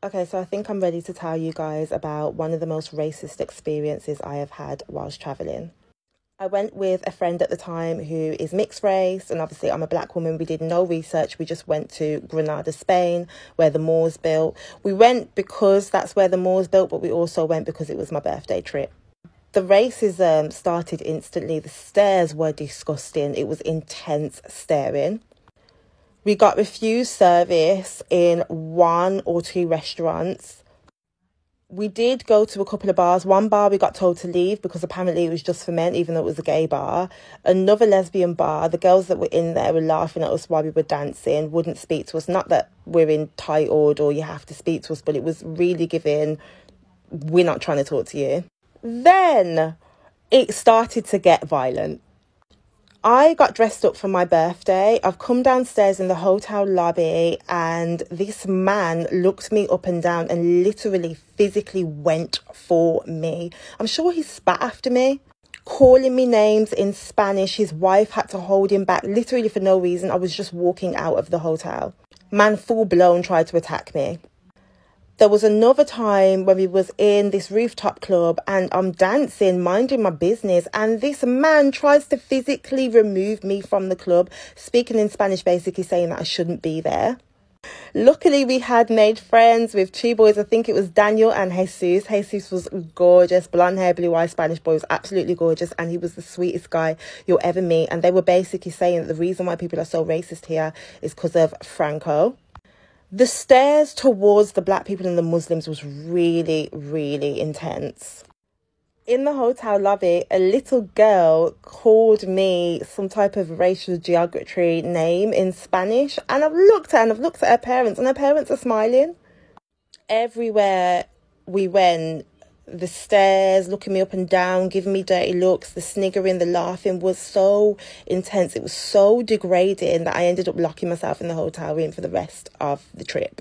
Okay, so I think I'm ready to tell you guys about one of the most racist experiences I have had whilst travelling. I went with a friend at the time who is mixed race, and obviously I'm a black woman. We did no research. We just went to Granada, Spain, where the Moors built. We went because that's where the Moors built, but we also went because it was my birthday trip. The racism started instantly. The stares were disgusting. It was intense staring. We got refused service in 1 or 2 restaurants. We did go to a couple of bars. One bar we got told to leave because apparently it was just for men, even though it was a gay bar. Another lesbian bar, the girls that were in there were laughing at us while we were dancing, wouldn't speak to us. Not that we're entitled or you have to speak to us, but it was really giving, we're not trying to talk to you. Then it started to get violent. I got dressed up for my birthday. I've come downstairs in the hotel lobby and this man looked me up and down and literally physically went for me. I'm sure he spat after me, calling me names in Spanish. His wife had to hold him back literally for no reason. I was just walking out of the hotel. Man full blown tried to attack me. There was another time when we was in this rooftop club and I'm dancing, minding my business, and this man tries to physically remove me from the club, speaking in Spanish, basically saying that I shouldn't be there. Luckily, we had made friends with 2 boys. I think it was Daniel and Jesus. Jesus was gorgeous, blonde hair, blue eyes, Spanish boy, was absolutely gorgeous, and he was the sweetest guy you'll ever meet. And they were basically saying that the reason why people are so racist here is because of Franco. The stares towards the black people and the Muslims was really, really intense. In the hotel lobby, a little girl called me some type of racial geography name in Spanish. And I've looked at her parents, and her parents are smiling. Everywhere we went, the stares, looking me up and down, giving me dirty looks, the sniggering, the laughing was so intense. It was so degrading that I ended up locking myself in the hotel room for the rest of the trip.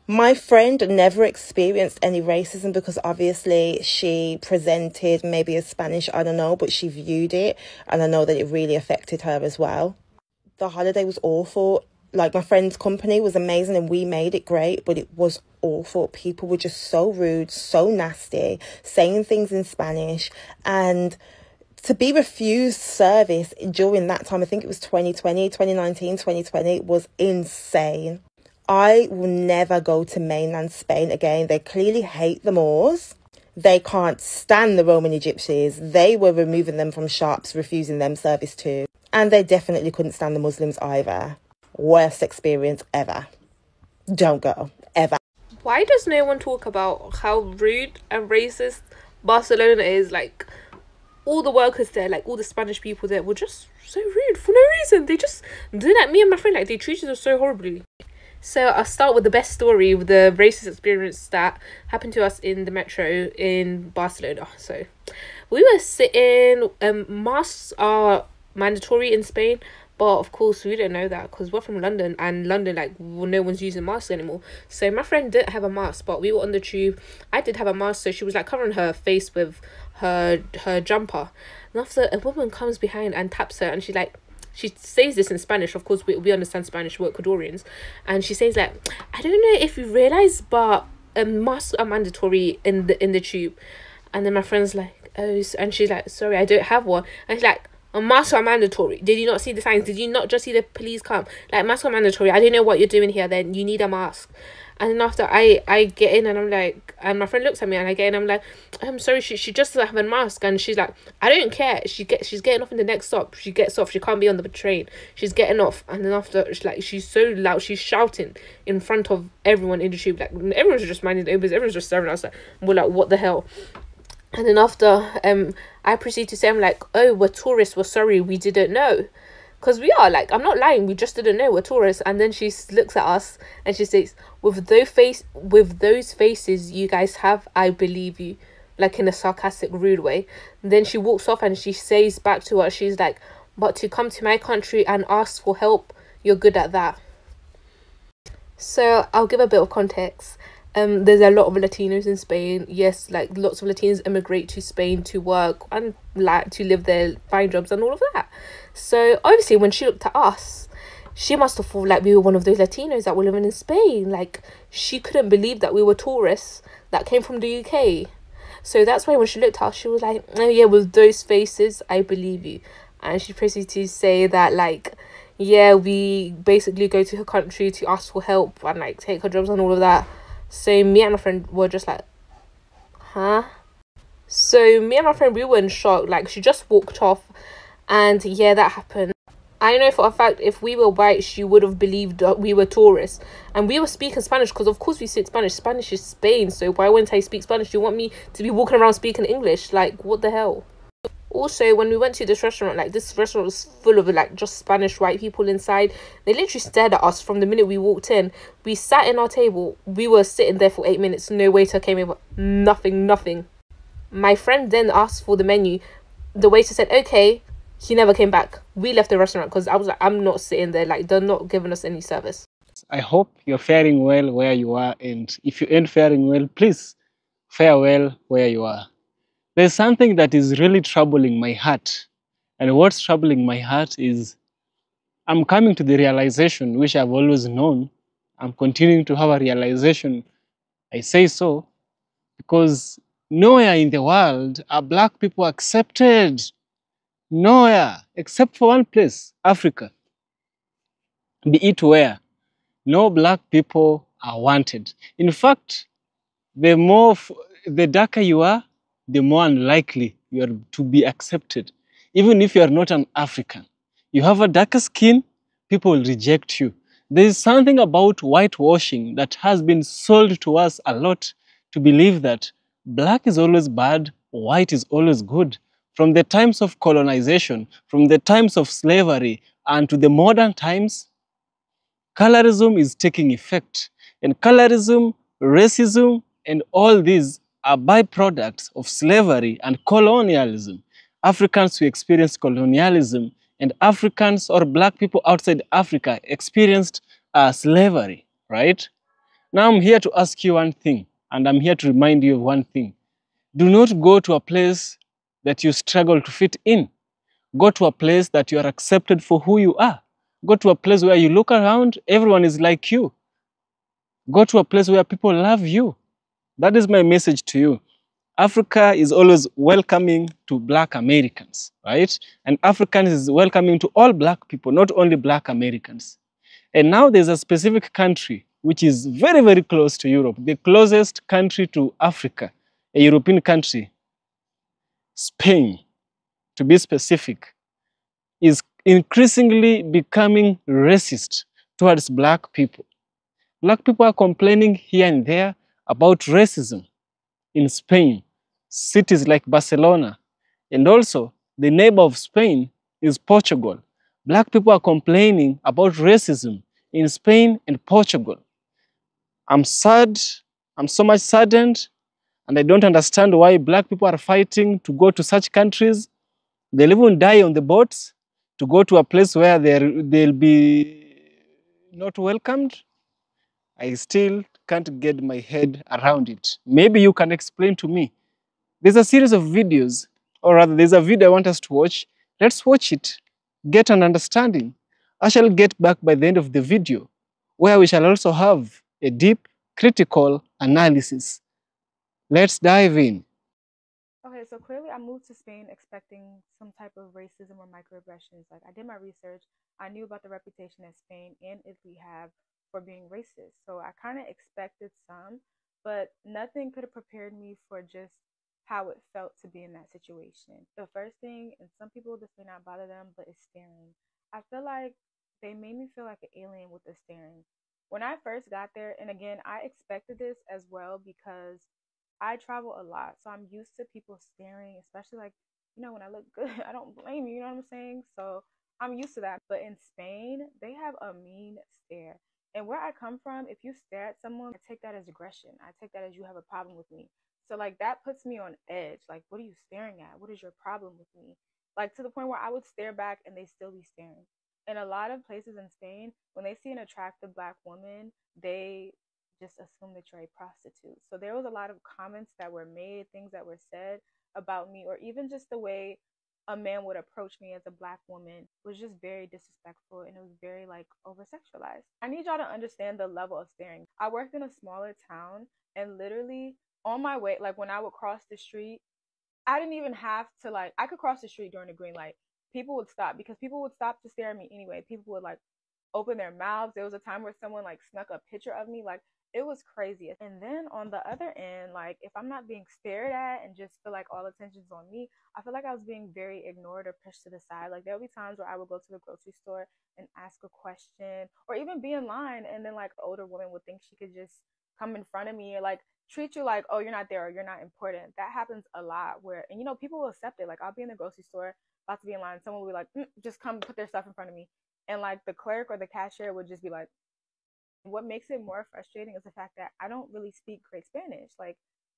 My friend never experienced any racism because obviously she presented maybe as Spanish, I don't know, but she viewed it, and I know that it really affected her as well. The holiday was awful. Like, my friend's company was amazing and we made it great, but it was awful. People were just so rude, so nasty, saying things in Spanish. And to be refused service during that time, I think it was 2019, 2020, was insane. I will never go to mainland Spain again. They clearly hate the Moors. They can't stand the Roman Egyptians. They were removing them from shops, refusing them service too. And they definitely couldn't stand the Muslims either. Worst experience ever. Don't go, ever. Why does no one talk about how rude and racist Barcelona is? Like, all the workers there, like all the Spanish people there, were just so rude for no reason. They just did at me and my friend, like, they treated us so horribly. So I'll start with the best story, with the racist experience that happened to us in the metro in Barcelona. So we were sitting, masks are mandatory in Spain, but of course we didn't know that because we're from London, and London, like, no one's using masks anymore. So my friend didn't have a mask, but we were on the tube. I did have a mask, so she was like covering her face with her jumper. And after, a woman comes behind and taps her, and she says this in Spanish. Of course, we understand Spanish, we're Ecuadorians. And she says, like, I don't know if you realise, but masks are mandatory in the tube. And then my friend's like, oh, and she's like, sorry, I don't have one. And she's like, masks are mandatory. Did you not see the signs? Did you not just see the police come? Like, masks are mandatory. I don't know what you're doing here then. You need a mask. And then after I get in and I'm like, and my friend looks at me and I get in, I'm like, I'm sorry, she just doesn't have a mask. And she's like, I don't care. She's getting off in the next stop. She gets off. She can't be on the train. She's getting off. And then after, she's so loud. She's shouting in front of everyone in the tube. Like, everyone's just minding their own business. Everyone's just staring at us. Like, we're like, what the hell? And then after, I proceed to say, I'm like, oh, we're tourists. We're sorry. We didn't know. Because we are, like, I'm not lying. We just didn't know we're tourists. And then she looks at us and she says, with those faces you guys have, I believe you. Like, in a sarcastic, rude way. And then she walks off and she says back to us, she's like, but to come to my country and ask for help, you're good at that. So I'll give a bit of context. There's a lot of Latinos in Spain. Yes, like, lots of Latinos immigrate to Spain to work and, like, to live there, find jobs and all of that. So obviously when she looked at us, she must have thought like we were one of those Latinos that were living in Spain. Like, she couldn't believe that we were tourists that came from the UK. So that's why when she looked at us, she was like, "Oh yeah, with those faces, I believe you." And she proceeded to say that like, yeah, we basically go to her country to ask for help and like take her jobs and all of that. So me and my friend were just like, huh? So me and my friend, we were in shock. Like, she just walked off, and yeah, that happened. I know for a fact if we were white, she would have believed that we were tourists. And we were speaking Spanish because, of course, we speak Spanish. Spanish is Spain, so why wouldn't I speak Spanish? You want me to be walking around speaking English? Like, what the hell? Also, when we went to this restaurant, like, this restaurant was full of, like, just Spanish white people inside. They literally stared at us from the minute we walked in. We sat in our table. We were sitting there for 8 minutes. No waiter came over. Nothing, nothing. My friend then asked for the menu. The waiter said, okay. He never came back. We left the restaurant because I was like, I'm not sitting there. Like, they're not giving us any service. I hope you're faring well where you are, and if you ain't faring well, please fare well where you are. There's something that is really troubling my heart, and what's troubling my heart is I'm coming to the realization which I've always known. I'm continuing to have a realization. I say so because nowhere in the world are black people accepted. Nowhere, except for one place, Africa. Be it where. No black people are wanted. In fact, the the darker you are, the more unlikely you are to be accepted. Even if you are not an African, you have a darker skin, people will reject you. There is something about whitewashing that has been sold to us a lot to believe that black is always bad, white is always good. From the times of colonization, from the times of slavery, and to the modern times, colorism is taking effect. And colorism, racism, and all these are byproducts of slavery and colonialism. Africans who experienced colonialism and Africans or black people outside Africa experienced slavery, right? Now I'm here to ask you one thing, and I'm here to remind you of one thing. Do not go to a place that you struggle to fit in. Go to a place that you are accepted for who you are. Go to a place where you look around, everyone is like you. Go to a place where people love you. That is my message to you. Africa is always welcoming to black Americans, right? And Africans is welcoming to all black people, not only black Americans. And now there's a specific country which is very, very close to Europe, the closest country to Africa, a European country, Spain, to be specific, is increasingly becoming racist towards black people. Black people are complaining here and there about racism in Spain, cities like Barcelona, and also the neighbor of Spain is Portugal. Black people are complaining about racism in Spain and Portugal. I'm sad, I'm so much saddened, and I don't understand why black people are fighting to go to such countries. They'll even die on the boats to go to a place where they'll be not welcomed. I still can't get my head around it. Maybe you can explain to me. There's a series of videos, or rather, there's a video I want us to watch. Let's watch it, get an understanding. I shall get back by the end of the video, where we shall also have a deep, critical analysis. Let's dive in. Okay, so clearly I moved to Spain expecting some type of racism or microaggressions. Like I did my research, I knew about the reputation that Spain and Italy have for being racist. So I kind of expected some, but nothing could have prepared me for just how it felt to be in that situation. The first thing, and some people this may not bother them, but it's staring. I feel like they made me feel like an alien with the staring. When I first got there, and again, I expected this as well because I travel a lot, so I'm used to people staring, especially like, when I look good. I don't blame you, you know what I'm saying? So I'm used to that. But in Spain, they have a mean stare. And where I come from, if you stare at someone, I take that as aggression. I take that as you have a problem with me. So like that puts me on edge. Like, what are you staring at? What is your problem with me? Like to the point where I would stare back and they still be staring. In a lot of places in Spain, when they see an attractive black woman, they just assume that you're a prostitute. So there was a lot of comments that were made, things that were said about me, or even just the way a man would approach me as a Black woman was just very disrespectful, and it was very like over sexualized. I need y'all to understand the level of staring. I worked in a smaller town, and literally on my way, like when I would cross the street, I didn't even have to like, I could cross the street during a green light. People would stop because people would stop to stare at me anyway. People would like open their mouths. There was a time where someone like snuck a picture of me. Like it was crazy. And then on the other end, like if I'm not being stared at and just feel like all attention's on me, I feel like I was being very ignored or pushed to the side. Like there'll be times where I would go to the grocery store and ask a question or even be in line, and then like the older woman would think she could just come in front of me or like treat you like, oh, you're not there or you're not important. That happens a lot where, and you know, people will accept it. Like I'll be in the grocery store, about to be in line, someone will be like, just come put their stuff in front of me. And like the clerk or the cashier would just be like, what makes it more frustrating is the fact that I don't really speak great Spanish. Like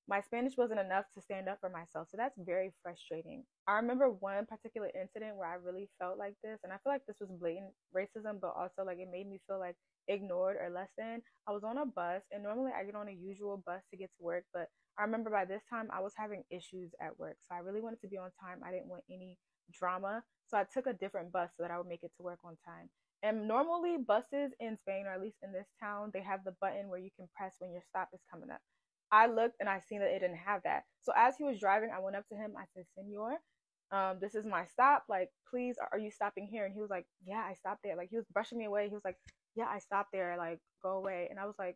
my Spanish wasn't enough to stand up for myself. So that's very frustrating. I remember one particular incident where I really felt like this, and I feel like this was blatant racism, but also like it made me feel like ignored or less than. I was on a bus, and normally I get on a usual bus to get to work, but I remember by this time I was having issues at work. So I really wanted to be on time. I didn't want any drama. So I took a different bus so that I would make it to work on time. And normally buses in Spain, or at least in this town, they have the button where you can press when your stop is coming up. I looked and I seen that it didn't have that. So as he was driving, I went up to him. I said, Senor, this is my stop. Like, please, are you stopping here? And he was like, yeah, I stopped there. Like, he was brushing me away. He was like, yeah, I stopped there. Like, go away. And I was like,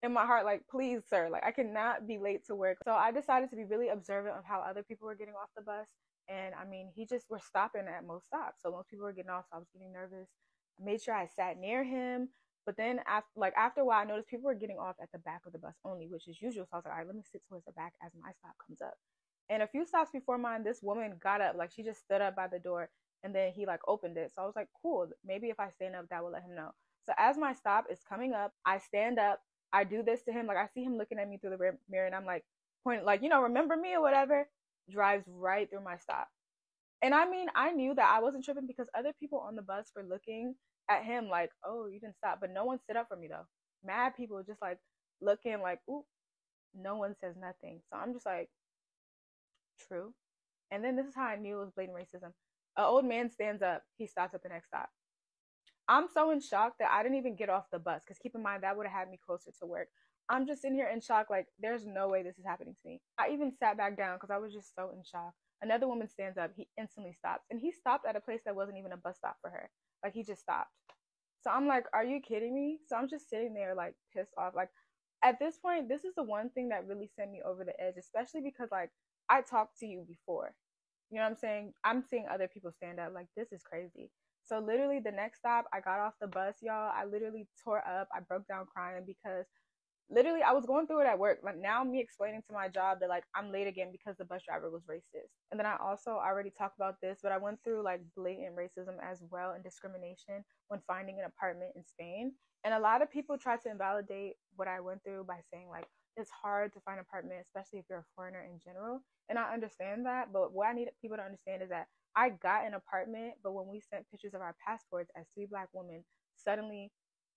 in my heart, like, please, sir, like, I cannot be late to work. So I decided to be really observant of how other people were getting off the bus. And I mean, he just were stopping at most stops. So most people were getting off. So I was getting nervous. I made sure I sat near him. But then after a while, I noticed people were getting off at the back of the bus only, which is usual. So I was like, all right, let me sit towards the back as my stop comes up. And a few stops before mine, this woman got up, like she just stood up by the door, and then he like opened it. So I was like, cool, maybe if I stand up, that will let him know. So as my stop is coming up, I stand up, I do this to him, like I see him looking at me through the mirror, and I'm like pointing, like, you know, remember me or whatever. Drives right through my stop. And I mean, I knew that I wasn't tripping because other people on the bus were looking at him like, oh, you didn't stop. But no one stood up for me though. Mad people just like looking like, ooh, no one says nothing. So I'm just like, true. And then this is how I knew it was blatant racism. An old man stands up, he stops at the next stop. I'm so in shock that I didn't even get off the bus, because keep in mind that would have had me closer to work. I'm just sitting here in shock, like there's no way this is happening to me. I even sat back down because I was just so in shock. Another woman stands up, he instantly stops, and he stopped at a place that wasn't even a bus stop for her. Like he just stopped. So I'm like, are you kidding me? So I'm just sitting there like pissed off. Like at this point, this is the one thing that really sent me over the edge, especially because like I talked to you before. You know what I'm saying? I'm seeing other people stand up. Like this is crazy. So literally the next stop, I got off the bus, y'all. I literally tore up. I broke down crying because literally I was going through it at work. Like now me explaining to my job that like I'm late again because the bus driver was racist. And then I also already talked about this, but I went through like blatant racism as well and discrimination when finding an apartment in Spain. And a lot of people try to invalidate what I went through by saying like it's hard to find an apartment, especially if you're a foreigner in general. And I understand that, but what I need people to understand is that I got an apartment, but when we sent pictures of our passports as 3 Black women, suddenly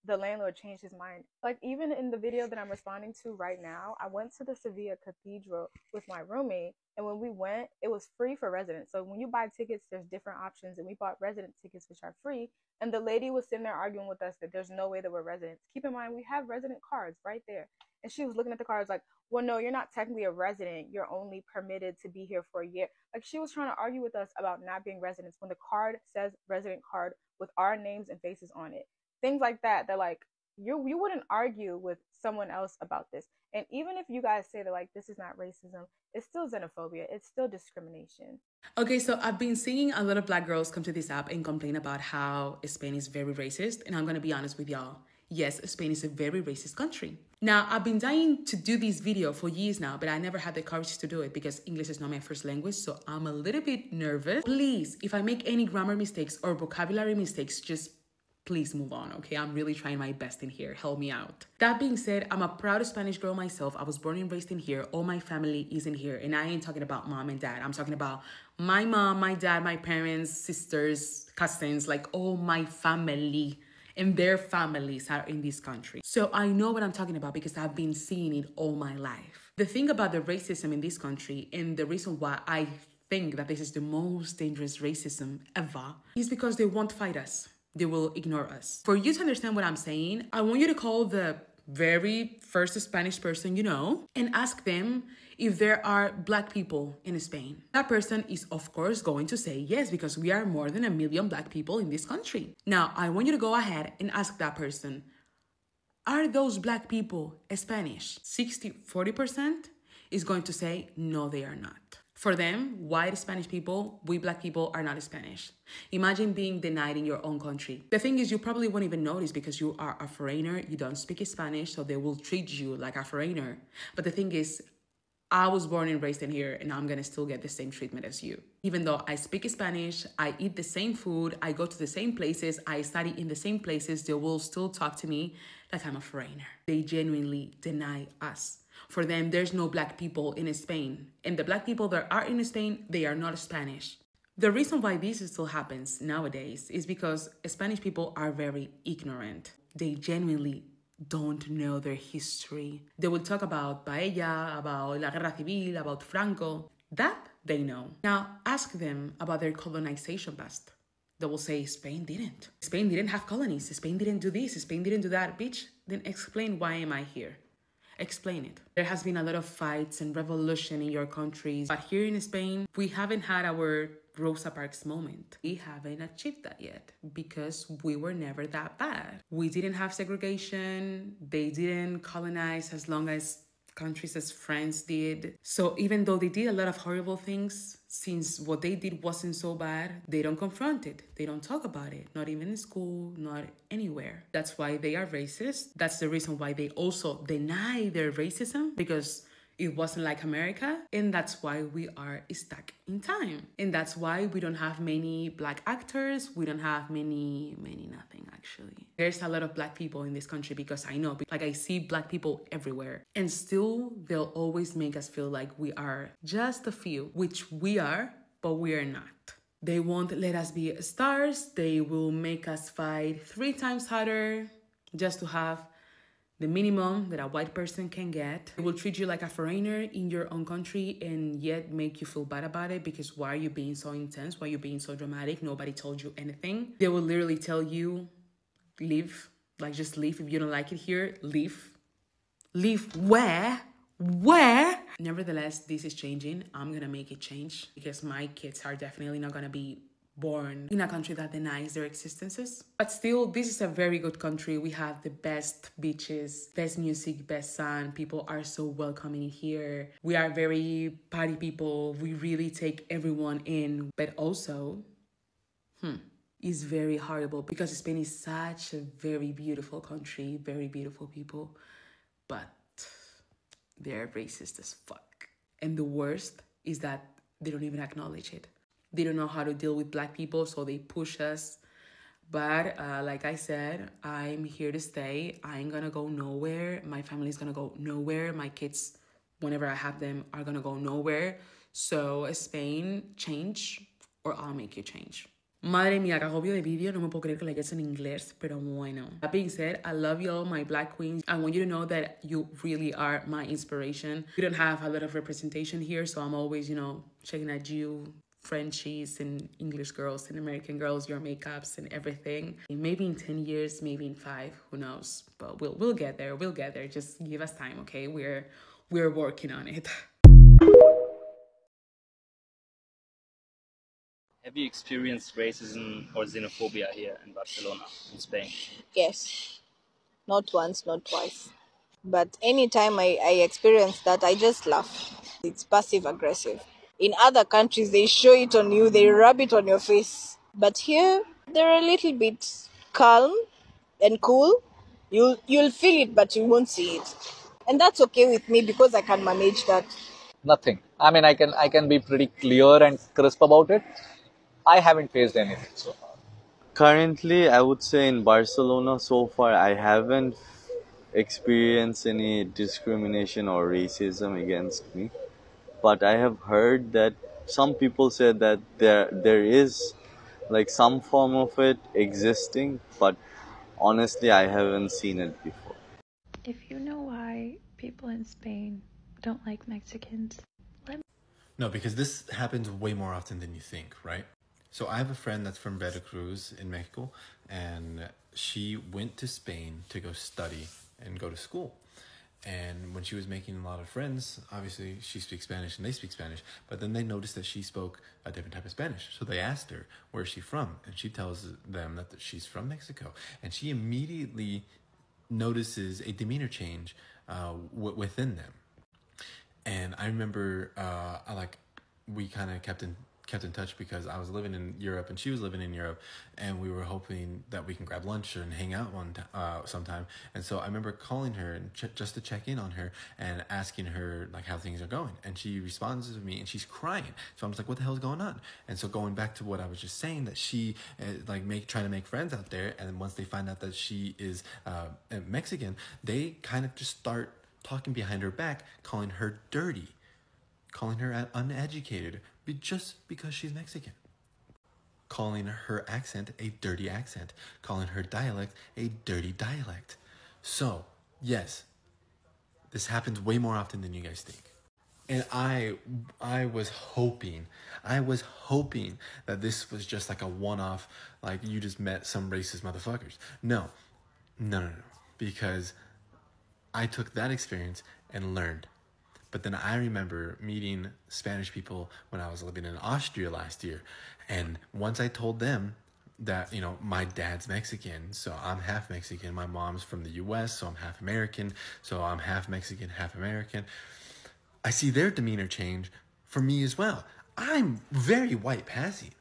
the landlord changed his mind. Like even in the video that I'm responding to right now, I went to the Sevilla Cathedral with my roommate, and when we went, it was free for residents. So when you buy tickets, there's different options, and we bought resident tickets, which are free. And the lady was sitting there arguing with us that there's no way that we're residents. Keep in mind, we have resident cards right there. And she was looking at the cards like, well, no, you're not technically a resident. You're only permitted to be here for a year. Like she was trying to argue with us about not being residents when the card says resident card with our names and faces on it. Things like that, that like you wouldn't argue with someone else about this. And even if you guys say that like this is not racism, it's still xenophobia. It's still discrimination. Okay, so I've been seeing a lot of Black girls come to this app and complain about how Spain is very racist. And I'm going to be honest with y'all. Yes, Spain is a very racist country. Now, I've been dying to do this video for years now, but I never had the courage to do it because English is not my first language, so I'm a little bit nervous. Please, if I make any grammar mistakes or vocabulary mistakes, just please move on, okay? I'm really trying my best in here. Help me out. That being said, I'm a proud Spanish girl myself. I was born and raised in here. All my family is in here. And I ain't talking about mom and dad. I'm talking about my mom, my dad, my parents, sisters, cousins, like all my family and their families are in this country. So I know what I'm talking about because I've been seeing it all my life. The thing about the racism in this country and the reason why I think that this is the most dangerous racism ever is because they won't fight us. They will ignore us. For you to understand what I'm saying, I want you to call the very first Spanish person you know and ask them if there are Black people in Spain. That person is, of course, going to say yes, because we are more than 1 million Black people in this country. Now, I want you to go ahead and ask that person, are those Black people Spanish? 40% is going to say no, they are not. For them, white Spanish people, we Black people are not Spanish. Imagine being denied in your own country. The thing is, you probably won't even notice because you are a foreigner, you don't speak Spanish, so they will treat you like a foreigner. But the thing is, I was born and raised in here, and I'm gonna still get the same treatment as you. Even though I speak Spanish, I eat the same food, I go to the same places, I study in the same places, they will still talk to me like I'm a foreigner. They genuinely deny us. For them, there's no Black people in Spain. And the Black people that are in Spain, they are not Spanish. The reason why this still happens nowadays is because Spanish people are very ignorant. They genuinely don't know their history. They will talk about paella, about la guerra civil, about Franco. That they know. Now, ask them about their colonization past. They will say, Spain didn't. Spain didn't have colonies. Spain didn't do this. Spain didn't do that. Bitch, then explain why am I here? Explain it. There has been a lot of fights and revolution in your countries, but here in Spain, we haven't had our Rosa Parks moment. We haven't achieved that yet because we were never that bad. We didn't have segregation. They didn't colonize as long as countries as France did. So even though they did a lot of horrible things, since what they did wasn't so bad, they don't confront it. They don't talk about it. Not even in school, not anywhere. That's why they are racist. That's the reason why they also deny their racism, because it wasn't like America, and that's why we are stuck in time. And that's why we don't have many Black actors. We don't have many nothing, actually. There's a lot of Black people in this country because I know, like I see Black people everywhere. And still, they'll always make us feel like we are just a few, which we are, but we are not. They won't let us be stars. They will make us fight 3 times harder just to have the minimum that a white person can get. They will treat you like a foreigner in your own country and yet make you feel bad about it because why are you being so intense? Why are you being so dramatic? Nobody told you anything. They will literally tell you, leave. Like, just leave. If you don't like it here, leave. Leave where? Where? Nevertheless, this is changing. I'm gonna make it change because my kids are definitely not gonna be born in a country that denies their existences. But still, this is a very good country. We have the best beaches, best music, best sun. People are so welcoming here. We are very party people. We really take everyone in. But also, it's very horrible because Spain is such a very beautiful country, very beautiful people. But they're racist as fuck. And the worst is that they don't even acknowledge it. They don't know how to deal with Black people, so they push us. But like I said, I'm here to stay. I ain't gonna go nowhere. My family's gonna go nowhere. My kids, whenever I have them, are gonna go nowhere. So Spain, change or I'll make you change. Madre mía, que agobio de vídeo. No me puedo creer que le en inglés, pero bueno. That being said, I love you all, my Black queens. I want you to know that you really are my inspiration. We don't have a lot of representation here, so I'm always, checking at you, Frenchies and English girls and American girls, your makeups and everything. Maybe in 10 years, maybe in 5, who knows? But we'll get there. We'll get there. Just give us time, okay? We're working on it. Have you experienced racism or xenophobia here in Barcelona, in Spain? Yes, not once, not twice. But anytime I experience that, I just laugh. It's passive aggressive. In other countries, they show it on you, they rub it on your face. But here, they're a little bit calm and cool. You'll feel it, but you won't see it. And that's okay with me because I can manage that. Nothing. I mean, I can be pretty clear and crisp about it. I haven't faced anything so far. Currently, I would say in Barcelona so far, I haven't experienced any discrimination or racism against me. But I have heard that some people say that there is like some form of it existing, but honestly, I haven't seen it before. If you know why people in Spain don't like Mexicans, No, because this happens way more often than you think, right? So I have a friend that's from Veracruz in Mexico, and she went to Spain to go study and go to school. And when she was making a lot of friends, obviously she speaks Spanish and they speak Spanish, but then they noticed that she spoke a different type of Spanish. So they asked her, where is she from? And she tells them that she's from Mexico. And she immediately notices a demeanor change within them. And I remember, we kind of kept in touch because I was living in Europe and she was living in Europe, and we were hoping that we can grab lunch and hang out sometime. And so I remember calling her and just to check in on her and asking her like how things are going. And she responds to me and she's crying. So I'm just like, what the hell is going on? And so going back to what I was just saying, that she trying to make friends out there, and then once they find out that she is Mexican, they kind of just start talking behind her back, calling her dirty, calling her uneducated, just because she's Mexican. Calling her accent a dirty accent. Calling her dialect a dirty dialect. So, yes, this happens way more often than you guys think. And I was hoping that this was just like a one-off, like you just met some racist motherfuckers. No. Because I took that experience and learned. But then I remember meeting Spanish people when I was living in Austria last year. And once I told them that, my dad's Mexican, so I'm half Mexican. My mom's from the US, so I'm half American. So I'm half Mexican, half American. I see their demeanor change for me as well. I'm very white passing.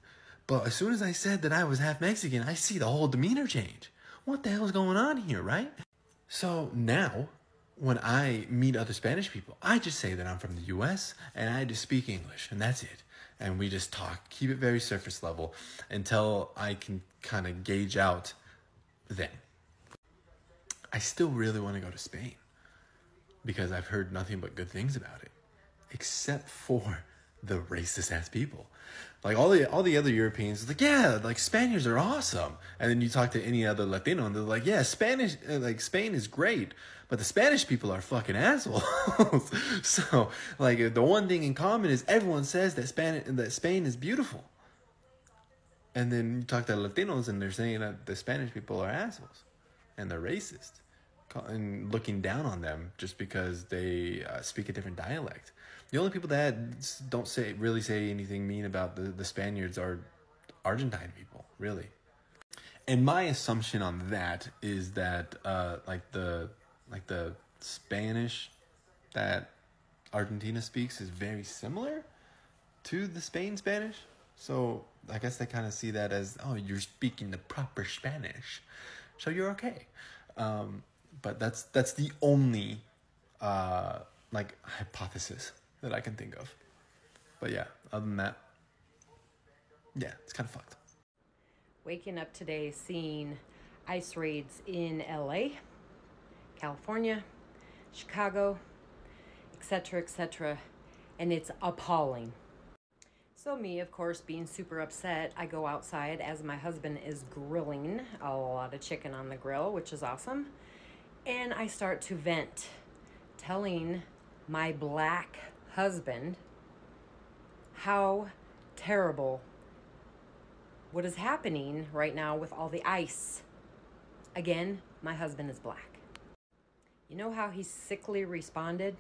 But as soon as I said that I was half Mexican, I see the whole demeanor change. What the hell is going on here, right? So now, when I meet other Spanish people, I just say that I'm from the US and I just speak English, and that's it. And we just talk, keep it very surface level until I can kind of gauge out them. I still really want to go to Spain because I've heard nothing but good things about it, except for the racist ass people. Like all the other Europeans, like, yeah, like Spaniards are awesome. And then you talk to any other Latino and they're like, yeah, Spain is great, but the Spanish people are fucking assholes. So like the one thing in common is everyone says that Spain is beautiful. And then you talk to Latinos and they're saying that the Spanish people are assholes and they're racist and looking down on them just because they speak a different dialect. The only people that don't really say anything mean about the Spaniards are Argentine people, really. And my assumption on that is that the Spanish that Argentina speaks is very similar to the Spain Spanish. So I guess they kind of see that as, oh, you're speaking the proper Spanish, so you're okay. But that's the only hypothesis that I can think of. But yeah, other than that, yeah, it's kind of fucked. Waking up today seeing ICE raids in LA, California, Chicago, etc., and it's appalling. So me, of course, being super upset, I go outside as my husband is grilling a lot of chicken on the grill, which is awesome. And I start to vent, telling my black husband how terrible what is happening right now with all the ICE. Again, my husband is black. You know how he sickly responded?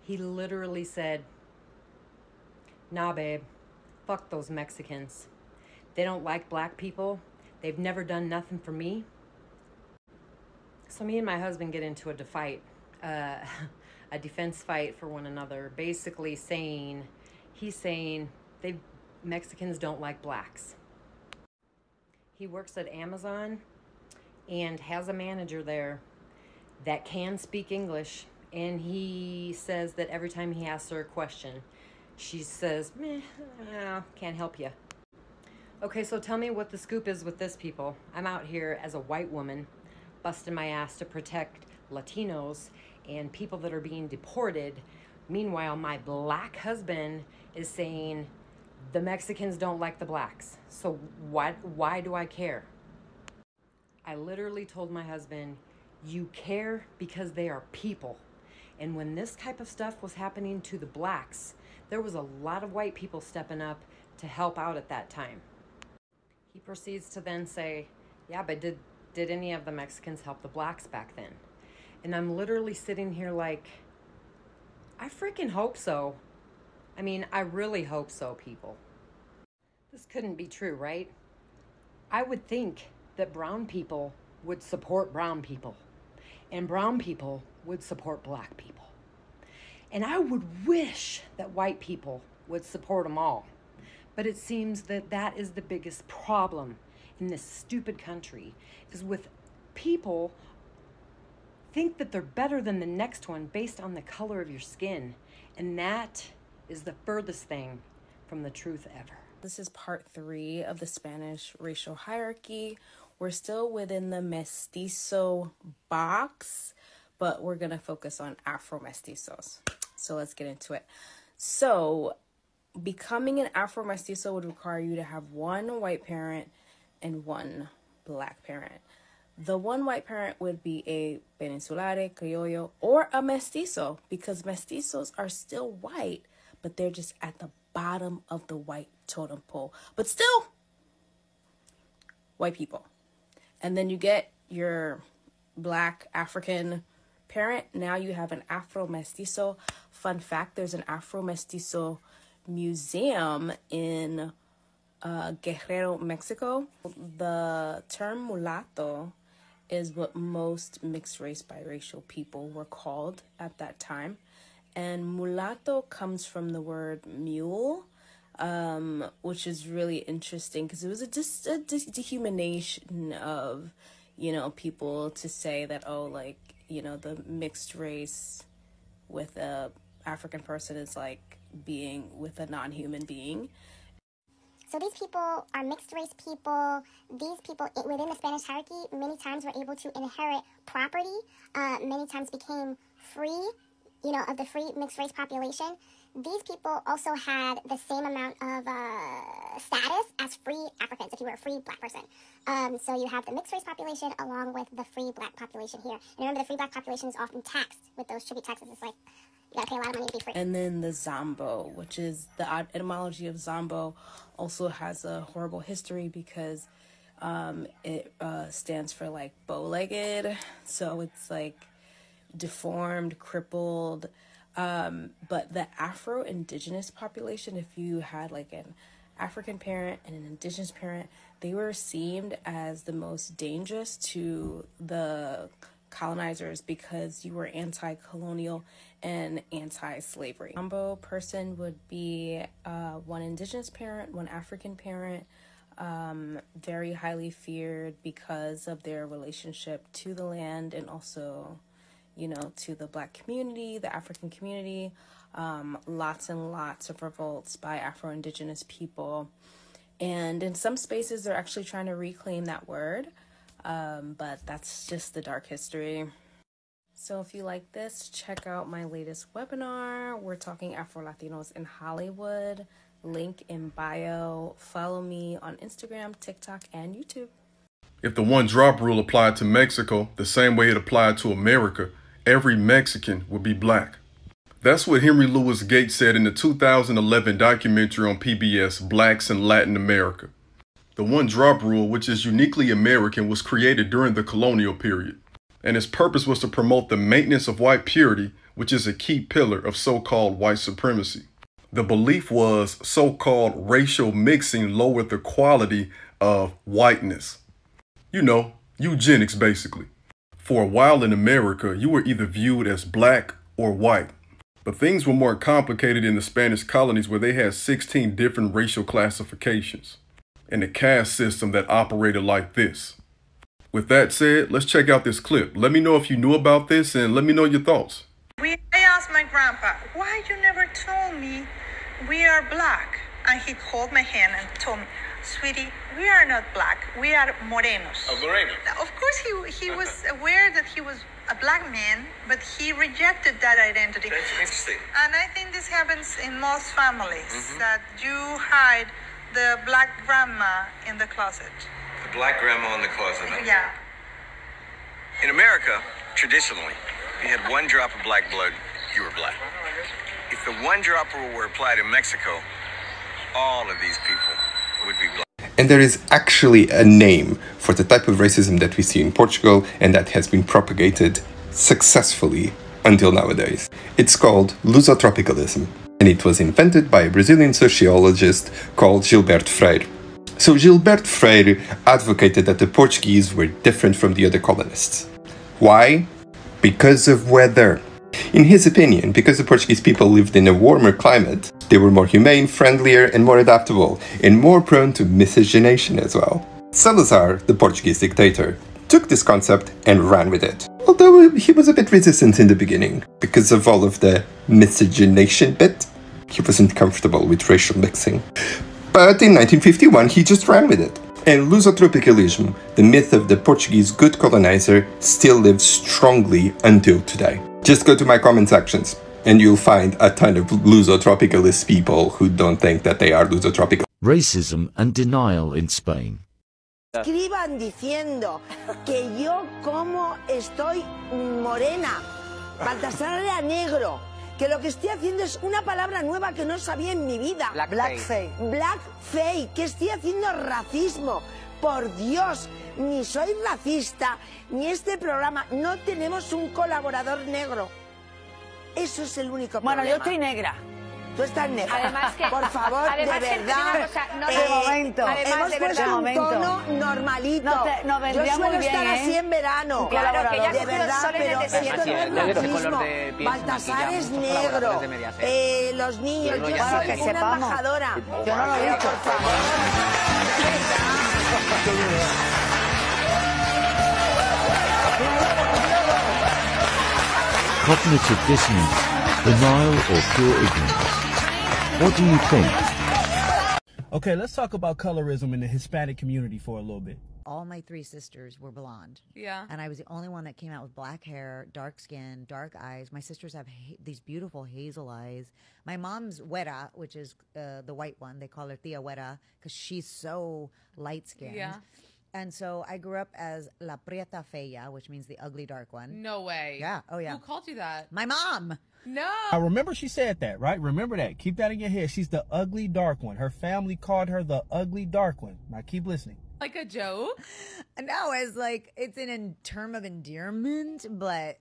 He literally said, nah, babe, fuck those Mexicans. They don't like black people. They've never done nothing for me. So me and my husband get into a defense fight for one another, basically he's saying Mexicans don't like blacks. He works at Amazon and has a manager there that can speak English, and he says that every time he asks her a question, she says, can't help you. Okay, so tell me what the scoop is with this, people. I'm out here as a white woman, busting my ass to protect Latinos and people that are being deported. Meanwhile, my black husband is saying the Mexicans don't like the blacks. So why do I care? I literally told my husband, you care because they are people. And when this type of stuff was happening to the blacks there was a lot of white people stepping up to help out at that time. He proceeds to then say, yeah, but did any of the Mexicans help the blacks back then? And I'm literally sitting here like, I freaking hope so. I mean, I really hope so, people. This couldn't be true, right? I would think that brown people would support brown people, and brown people would support black people. And I would wish that white people would support them all. But it seems that that is the biggest problem in this stupid country, is with people think that they're better than the next one based on the color of your skin. And that is the furthest thing from the truth ever. This is part 3 of the Spanish racial hierarchy. We're still within the mestizo box, but we're gonna focus on Afro-mestizos. So let's get into it. So becoming an Afro-mestizo would require you to have one white parent and one black parent. The one white parent would be a peninsulare, criollo, or a mestizo, because mestizos are still white, but they're just at the bottom of the white totem pole, but still white people. And then you get your black African parent. Now you have an Afro-mestizo. Fun fact, there's an Afro-mestizo museum in Guerrero, Mexico. The term mulatto is what most mixed race biracial people were called at that time. And mulatto comes from the word mule, which is really interesting because it was just a dehumanization of, people to say that, the mixed race with a African person is like being with a non-human being. So these people are mixed race people. These people within the Spanish hierarchy many times were able to inherit property, many times became free, of the free mixed race population. These people also had the same amount of status as free Africans, if you were a free black person. So you have the mixed race population along with the free black population here. And remember, the free black population is often taxed with those tribute taxes. It's like, you gotta pay a lot of money to be free. And then the Zombo, which is the etymology of Zombo, also has a horrible history because it stands for like bow-legged. So it's like deformed, crippled. But the Afro-Indigenous population, if you had like an African parent and an Indigenous parent, they were seen as the most dangerous to the colonizers because you were anti-colonial and anti-slavery. Combo person would be one Indigenous parent, one African parent, very highly feared because of their relationship to the land and also, to the black community, the African community. Lots and lots of revolts by Afro-Indigenous people. And in some spaces, they're actually trying to reclaim that word. But that's just the dark history. So if you like this, check out my latest webinar. We're talking Afro-Latinos in Hollywood. Link in bio. Follow me on Instagram, TikTok, and YouTube. If the one-drop rule applied to Mexico the same way it applied to America, every Mexican would be black. That's what Henry Louis Gates said in the 2011 documentary on PBS, Blacks in Latin America. The one-drop rule, which is uniquely American, was created during the colonial period, and its purpose was to promote the maintenance of white purity, which is a key pillar of so-called white supremacy. The belief was so-called racial mixing lowered the quality of whiteness. Eugenics, basically. For a while in America, you were either viewed as black or white. But things were more complicated in the Spanish colonies where they had 16 different racial classifications and a caste system that operated like this. With that said, let's check out this clip. Let me know if you knew about this and let me know your thoughts. I asked my grandpa, why you never told me we are black? And he called my hand and told me, sweetie, we are not black, we are morenos. Oh, moreno. Of course, he was aware that he was a black man, but he rejected that identity. That's interesting. And I think this happens in most families, that you hide the black grandma in the closet. The black grandma in the closet. Huh? Yeah. In America, traditionally, if you had one drop of black blood, you were black. If If the one-drop rule were applied in Mexico, all of these people would be black. And there is actually a name for the type of racism that we see in Portugal and that has been propagated successfully until nowadays. It's called lusotropicalism, and it was invented by a Brazilian sociologist called Gilberto Freire. So Gilberto Freire advocated that the Portuguese were different from the other colonists. Why? Because of weather. In his opinion, because the Portuguese people lived in a warmer climate, they were more humane, friendlier, and more adaptable, and more prone to miscegenation as well. Salazar, the Portuguese dictator, took this concept and ran with it. Although he was a bit resistant in the beginning, because of all of the miscegenation bit, he wasn't comfortable with racial mixing. But in 1951, he just ran with it. And lusotropicalism, the myth of the Portuguese good colonizer, still lives strongly until today. Just go to my comment sections, and you'll find a ton of lusotropicalist people who don't think that they are lusotropical. Racism and denial in Spain. Escriban diciendo que yo como estoy morena, Baltasar era negro, que lo que estoy haciendo es una palabra nueva que no sabía en mi vida. Blackface. Blackface, que estoy haciendo racismo. Por Dios, ni soy racista, ni este programa, no tenemos un colaborador negro. Eso es el único problema. Bueno, yo estoy negra. Tú estás negra. Además que, por favor, además de que verdad, de momento. Hemos puesto un tono normalito. Nos vendría yo suelo muy bien, estar así en verano. Claro, que ya de verdad, pero esto no es racismo. Baltasar es negro. Los niños, yo soy una embajadora. Yo no lo he dicho. Por favor. Cognitive dissonance, denial, or pure ignorance. What do you think? Okay, let's talk about colorism in the Hispanic community for a little bit. All my three sisters were blonde. Yeah. And I was the only one that came out with black hair, dark skin, dark eyes. My sisters have these beautiful hazel eyes. My mom's güera, which is the white one. They call her Tia Güera because she's so light-skinned. Yeah. And so I grew up as La Prieta Fea, which means the ugly dark one. No way. Yeah. Oh, yeah. Who called you that? My mom. No. I remember she said that, right? Remember that. Keep that in your head. She's the ugly dark one. Her family called her the ugly dark one. Now keep listening. Like a joke? No, it's like, it's in term of endearment, but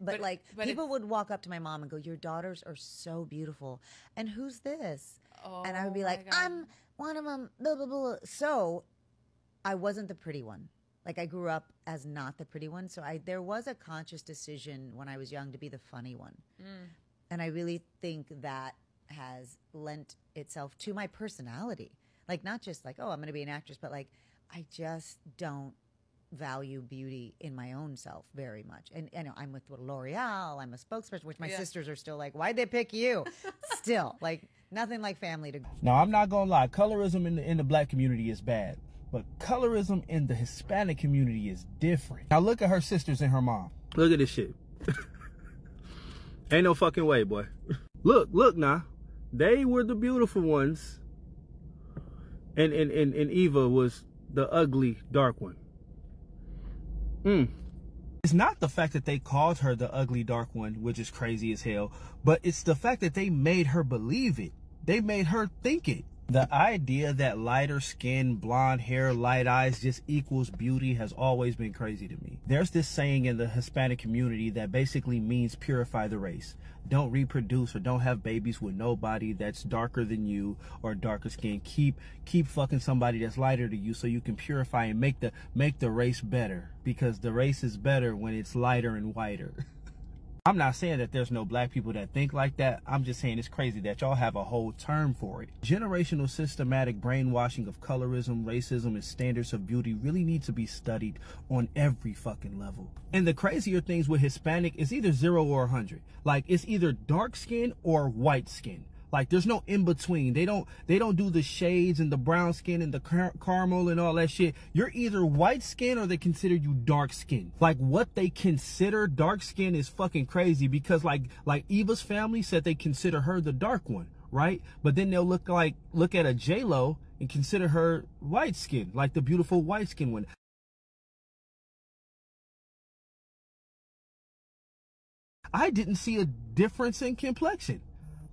people would walk up to my mom and go, your daughters are so beautiful. And who's this? Oh, and I would be like, I'm one of them, blah, blah, blah. So I wasn't the pretty one. Like, I grew up as not the pretty one. So there was a conscious decision when I was young to be the funny one. Mm. And I really think that has lent itself to my personality. Like, not just like, oh, I'm going to be an actress, but like, I just don't value beauty in my own self very much. And you know, I'm with L'Oreal, I'm a spokesperson, which my sisters are still like, why'd they pick you? Still, like, nothing like family to. Now, I'm not going to lie. Colorism in the black community is bad. But colorism in the Hispanic community is different. Now, look at her sisters and her mom. Look at this shit. Ain't no fucking way, boy. Look now. They were the beautiful ones. And Eva was the ugly, dark one. It's not the fact that they called her the ugly, dark one, which is crazy as hell, but it's the fact that they made her believe it. They made her think it. The idea that lighter skin, blonde hair, light eyes just equals beauty has always been crazy to me. There's this saying in the Hispanic community that basically means purify the race. Don't reproduce or don't have babies with nobody that's darker than you or darker skin. Keep fucking somebody that's lighter than you so you can purify and make the race better, because the race is better when it's lighter and whiter. I'm not saying that there's no black people that think like that. I'm just saying it's crazy that y'all have a whole term for it. Generational systematic brainwashing of colorism, racism, and standards of beauty really need to be studied on every fucking level. And the crazier things with Hispanic is either 0 or 100. Like, it's either dark skin or white skin. Like, there's no in between. They don't do the shades and the brown skin and the caramel and all that shit. You're either white skin or they consider you dark skin. Like, what they consider dark skin is fucking crazy, because like Eva's family said they consider her the dark one, right? But then they'll look at a J-Lo and consider her white skin, like the beautiful white skin one. I didn't see a difference in complexion.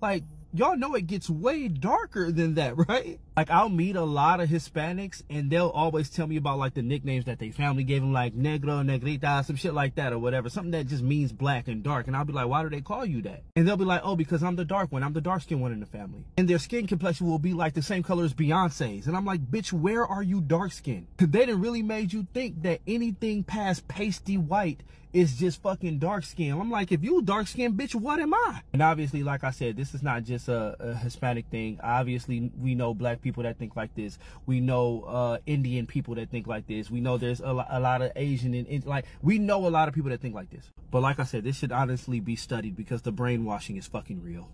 Like, y'all know it gets way darker than that, right? Like, I'll meet a lot of Hispanics and they'll always tell me about like the nicknames that they family gave them, like negro, negrita, some shit like that or whatever. Something that just means black and dark. And I'll be like, why do they call you that? And they'll be like, oh, because I'm the dark one. I'm the dark skinned one in the family. And their skin complexion will be like the same color as Beyonce's. And I'm like, bitch, where are you dark skinned? They didn't really made you think that anything past pasty white is just fucking dark skin. I'm like, if you dark skin, bitch, what am I? And obviously, like I said, this is not just a Hispanic thing. Obviously, we know black people that think like this. We know Indian people that think like this. We know there's a lot of Asian and like, we know a lot of people that think like this. But like I said, this should honestly be studied because the brainwashing is fucking real.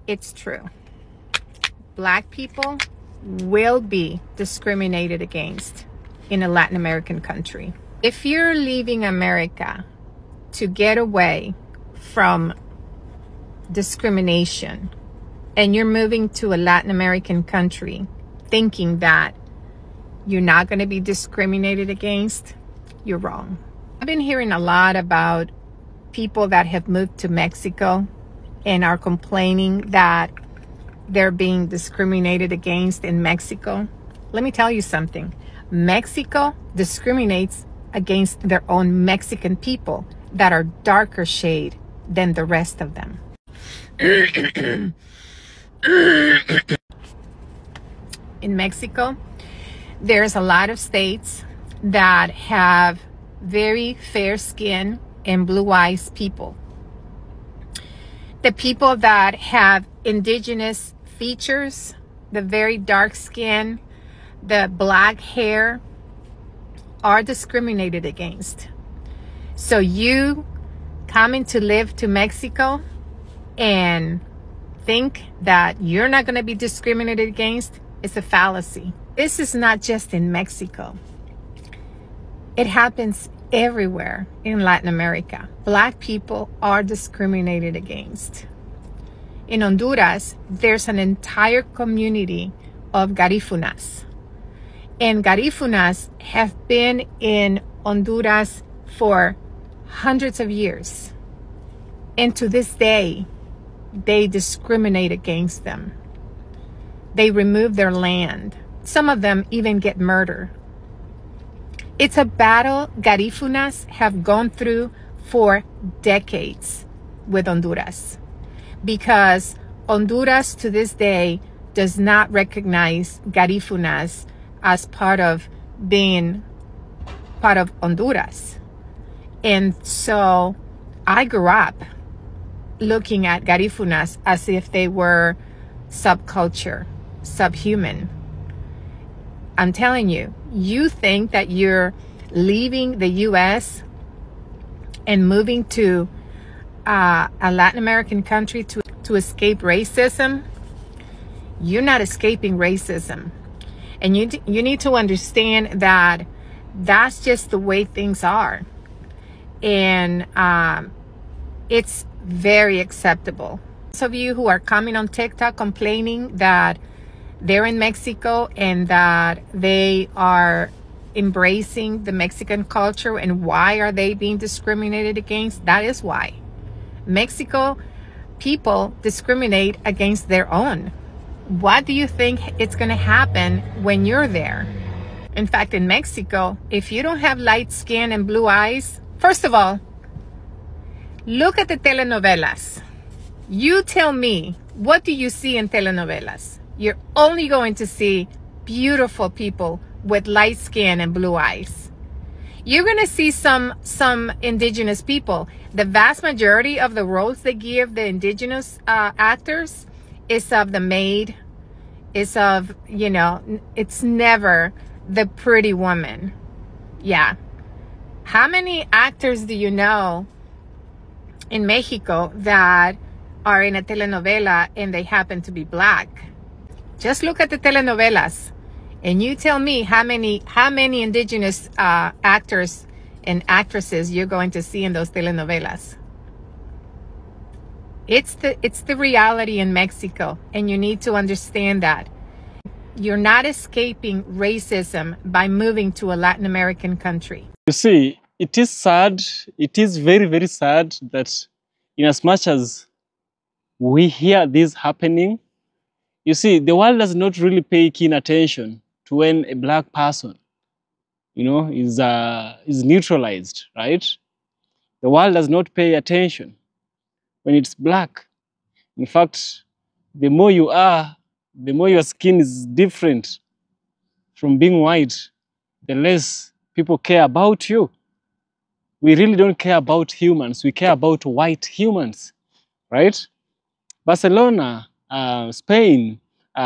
It's true. Black people will be discriminated against in a Latin American country. If you're leaving America to get away from discrimination and you're moving to a Latin American country thinking that you're not going to be discriminated against, you're wrong. I've been hearing a lot about people that have moved to Mexico and are complaining that they're being discriminated against in Mexico. Let me tell you something. Mexico discriminates against their own Mexican people that are darker shade than the rest of them. In Mexico, there's a lot of states that have very fair skin and blue eyes people. The people that have indigenous features, the very dark skin, the black hair, are discriminated against. So you coming to live to Mexico and think that you're not going to be discriminated against is a fallacy. This is not just in Mexico. It happens everywhere in Latin America. Black people are discriminated against. In Honduras, there's an entire community of Garifunas. And Garifunas have been in Honduras for hundreds of years. And to this day, they discriminate against them. They remove their land. Some of them even get murdered. It's a battle Garifunas have gone through for decades with Honduras, because Honduras to this day does not recognize Garifunas as part of being part of Honduras. And so I grew up looking at Garifunas as if they were subculture, subhuman. I'm telling you, you think that you're leaving the US and moving to a Latin American country to escape racism? You're not escaping racism. And you need to understand that that's just the way things are. And it's very acceptable. Those of you who are coming on TikTok complaining that they're in Mexico and that they are embracing the Mexican culture and why are they being discriminated against, that is why. Mexico people discriminate against their own. What do you think it's going to happen when you're there? In fact, in Mexico, if you don't have light skin and blue eyes, first of all, look at the telenovelas. You tell me, what do you see in telenovelas? You're only going to see beautiful people with light skin and blue eyes. You're going to see some indigenous people. The vast majority of the roles they give the indigenous actors is of the maid, is of, you know, it's never the pretty woman. Yeah. How many actors do you know in Mexico that are in a telenovela and they happen to be black? Just look at the telenovelas and you tell me how many indigenous actors and actresses you're going to see in those telenovelas. It's the reality in Mexico, and you need to understand that. You're not escaping racism by moving to a Latin American country. You see, it is sad, it is very, very sad that in as much as we hear this happening. You see, the world does not really pay keen attention to when a black person, is neutralized, right? The world does not pay attention when it's black. In fact, the more you are, the more your skin is different from being white, the less people care about you. We really don't care about humans. We care about white humans, right? Barcelona, Spain,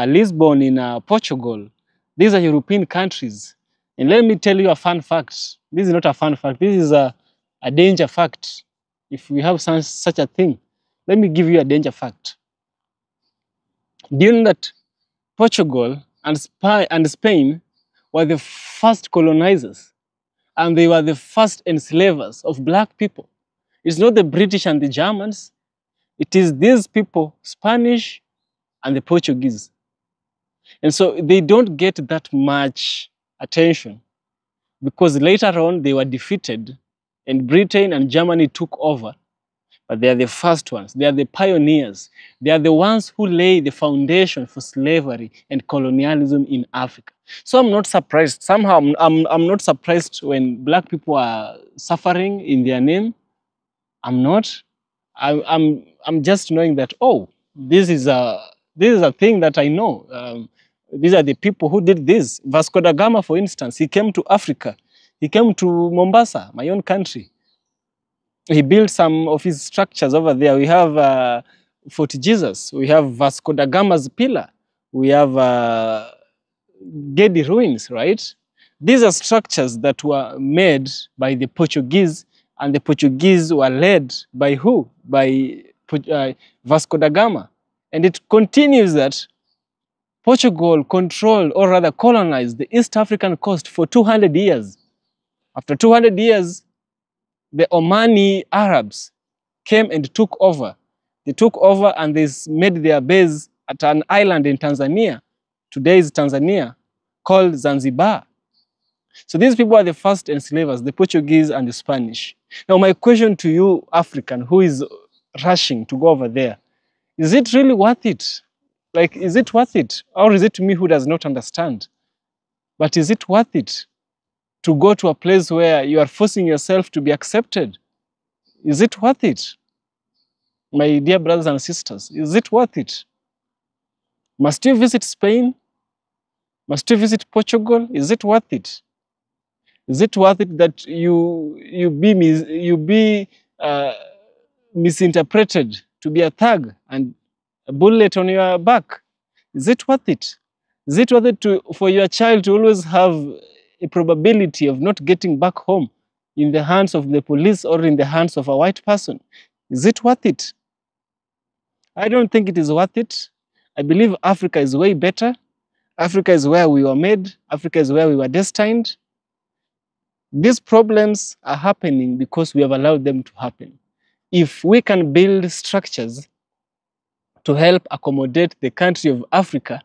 Lisbon in Portugal, these are European countries. And let me tell you a fun fact. This is not a fun fact. This is a danger fact. If we have such a thing, let me give you a danger fact. Do you know that Portugal and Spain were the first colonizers, and they were the first enslavers of black people? It's not the British and the Germans. It is these people, Spanish and the Portuguese. And so they don't get that much attention because later on they were defeated and Britain and Germany took over. But they are the first ones. They are the pioneers. They are the ones who lay the foundation for slavery and colonialism in Africa. So I'm not surprised. Somehow I'm not surprised when black people are suffering in their name. I'm not. I'm just knowing that, oh, this is a thing that I know. These are the people who did this. Vasco da Gama, for instance, he came to Africa. He came to Mombasa, my own country. He built some of his structures over there. We have Fort Jesus. We have Vasco da Gama's pillar. We have Gedi ruins, right? These are structures that were made by the Portuguese, and the Portuguese were led by who? By Vasco da Gama. And it continues that Portugal controlled, or rather colonized, the East African coast for 200 years. After 200 years, the Omani Arabs came and took over. They took over and they made their base at an island in Tanzania, today's Tanzania, called Zanzibar. So these people are the first enslavers, the Portuguese and the Spanish. Now my question to you, African, who is rushing to go over there, is it really worth it? Like, is it worth it? Or is it me who does not understand? But is it worth it to go to a place where you are forcing yourself to be accepted? Is it worth it? My dear brothers and sisters, is it worth it? Must you visit Spain? Must you visit Portugal? Is it worth it? Is it worth it that you be misinterpreted to be a thug and a bullet on your back? Is it worth it? Is it worth it for your child to always have a probability of not getting back home in the hands of the police or in the hands of a white person? Is it worth it? I don't think it is worth it. I believe Africa is way better. Africa is where we were made. Africa is where we were destined. These problems are happening because we have allowed them to happen. If we can build structures to help accommodate the country of Africa,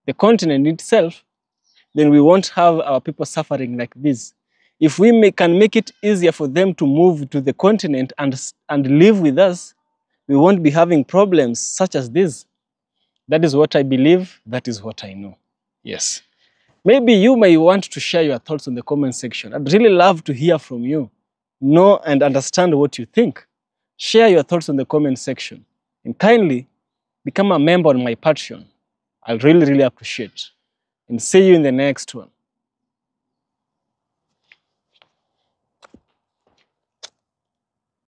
the continent itself, then we won't have our people suffering like this. If we can make it easier for them to move to the continent and live with us, we won't be having problems such as this. That is what I believe. That is what I know. Yes. Maybe you may want to share your thoughts in the comment section. I'd really love to hear from you, know and understand what you think. Share your thoughts in the comment section. And kindly become a member on my Patreon. I'll really, really appreciate. And see you in the next one.